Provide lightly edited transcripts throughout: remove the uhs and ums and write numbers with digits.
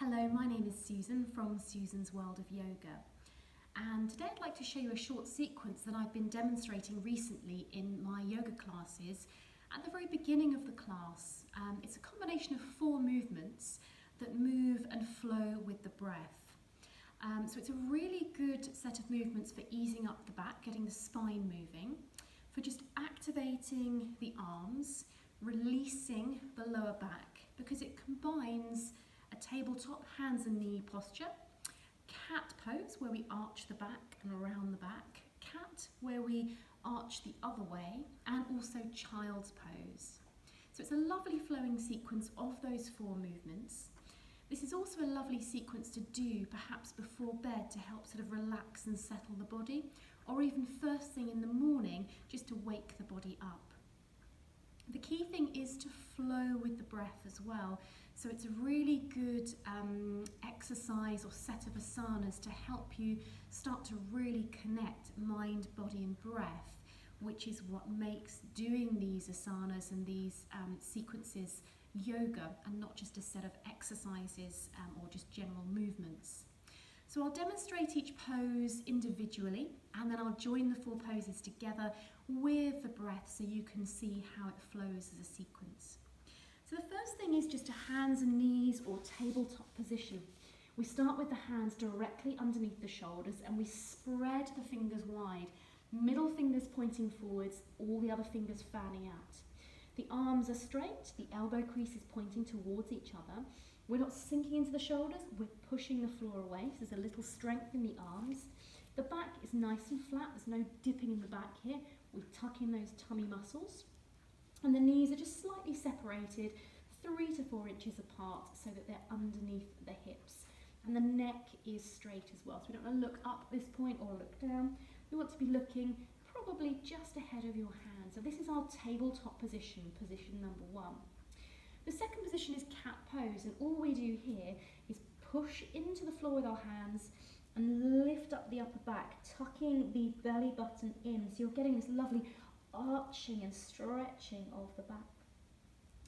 Hello, my name is Susan from Susan's World of Yoga, and today I'd like to show you a short sequence that I've been demonstrating recently in my yoga classes. At the very beginning of the class, it's a combination of 4 movements that move and flow with the breath. So it's a really good set of movements for easing up the back, getting the spine moving, for just activating the arms, releasing the lower back, because it combines a tabletop hands and knee posture, cat pose where we arch the back and around the back, cat where we arch the other way, and also child's pose. So it's a lovely flowing sequence of those 4 movements. This is also a lovely sequence to do perhaps before bed to help sort of relax and settle the body, or even first thing in the morning just to wake the body up. The key thing is to flow with the breath as well. So it's a really good exercise or set of asanas to help you start to really connect mind, body and breath, which is what makes doing these asanas and these sequences yoga and not just a set of exercises or just general movements. So I'll demonstrate each pose individually, and then I'll join the 4 poses together with the breath so you can see how it flows as a sequence. So the first thing is just a hands and knees or tabletop position. We start with the hands directly underneath the shoulders and we spread the fingers wide, middle fingers pointing forwards, all the other fingers fanning out. The arms are straight, the elbow crease is pointing towards each other. We're not sinking into the shoulders, we're pushing the floor away, so there's a little strength in the arms. The back is nice and flat, there's no dipping in the back here. We tuck in those tummy muscles. And the knees are just slightly separated, 3 to 4 inches apart, so that they're underneath the hips. And the neck is straight as well, so we don't want to look up at this point or look down. We want to be looking probably just ahead of your hand. So this is our tabletop position, position number 1. The second position is cat pose, and all we do here is push into the floor with our hands and lift up the upper back, tucking the belly button in. So you're getting this lovely arching and stretching of the back.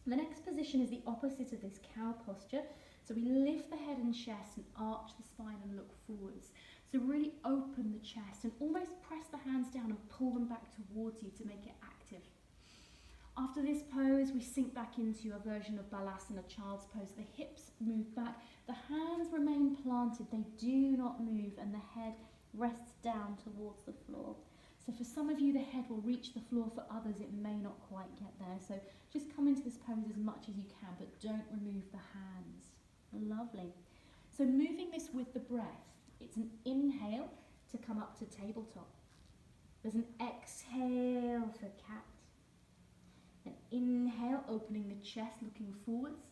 The next position is the opposite of this cow posture. So we lift the head and chest and arch the spine and look forwards. So really open the chest and almost press the hands down and pull them back towards you to make it active. After this pose, we sink back into a version of balasana, child's pose. The hips move back, the hands remain planted, they do not move, and the head rests down towards the floor. So for some of you, the head will reach the floor, for others it may not quite get there. So just come into this pose as much as you can, but don't remove the hands. Lovely. So moving this with the breath, it's an inhale to come up to tabletop. There's an exhale for cat. An inhale, opening the chest, looking forwards.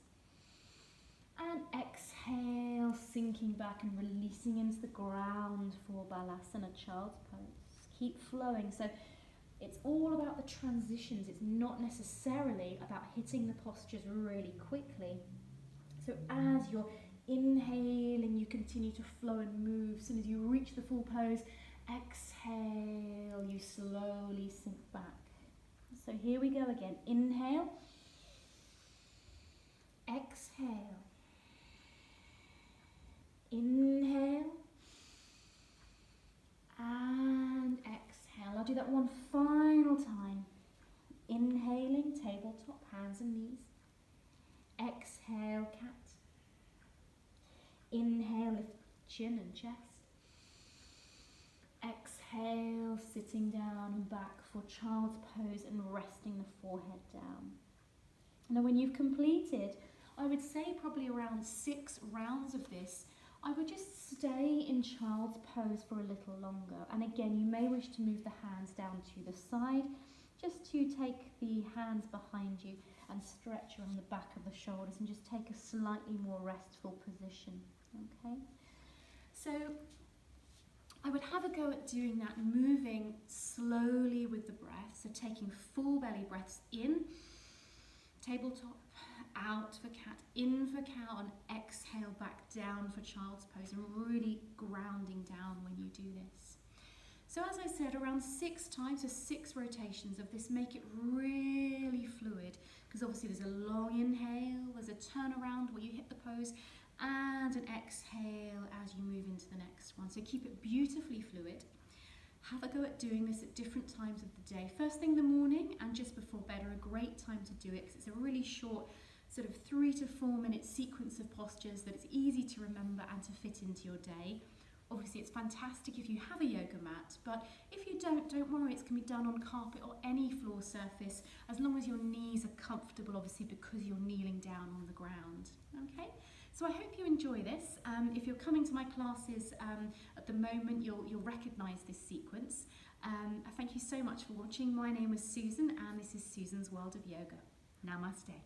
And exhale, sinking back and releasing into the ground for balasana, child's pose. Keep flowing. So it's all about the transitions. It's not necessarily about hitting the postures really quickly. So as you're inhaling, you continue to flow and move. As soon as you reach the full pose, exhale, you slowly sink back. So here we go again. Inhale, exhale, inhale, and exhale. I'll do that one final time. Inhaling, tabletop, hands and knees. Exhale, cat. Inhale, lift chin and chest. Exhale, sitting down and back for child's pose and resting the forehead down. Now when you've completed, I would say probably around 6 rounds of this, I would just stay in child's pose for a little longer. And again, you may wish to move the hands down to the side, just to take the hands behind you and stretch around the back of the shoulders and just take a slightly more restful position. Okay, so I would have a go at doing that, moving slowly with the breath, so taking full belly breaths in, tabletop, out for cat, in for cow, and exhale back down for child's pose, and really grounding down when you do this. So as I said, around 6 times, so 6 rotations of this, make it really fluid, because obviously there's a long inhale, there's a turnaround where you hit the pose, and an exhale as you move into the next one. So keep it beautifully fluid. Have a go at doing this at different times of the day. First thing in the morning and just before bed are a great time to do it because it's a really short sort of 3 to 4 minute sequence of postures that it's easy to remember and to fit into your day. Obviously it's fantastic if you have a yoga mat, but if you don't worry, it can be done on carpet or any floor surface as long as your knees are comfortable, obviously because you're kneeling down on the ground. Okay, so I hope you enjoy this. If you're coming to my classes at the moment, you'll recognise this sequence. I thank you so much for watching. My name is Susan and this is Susan's World of Yoga. Namaste.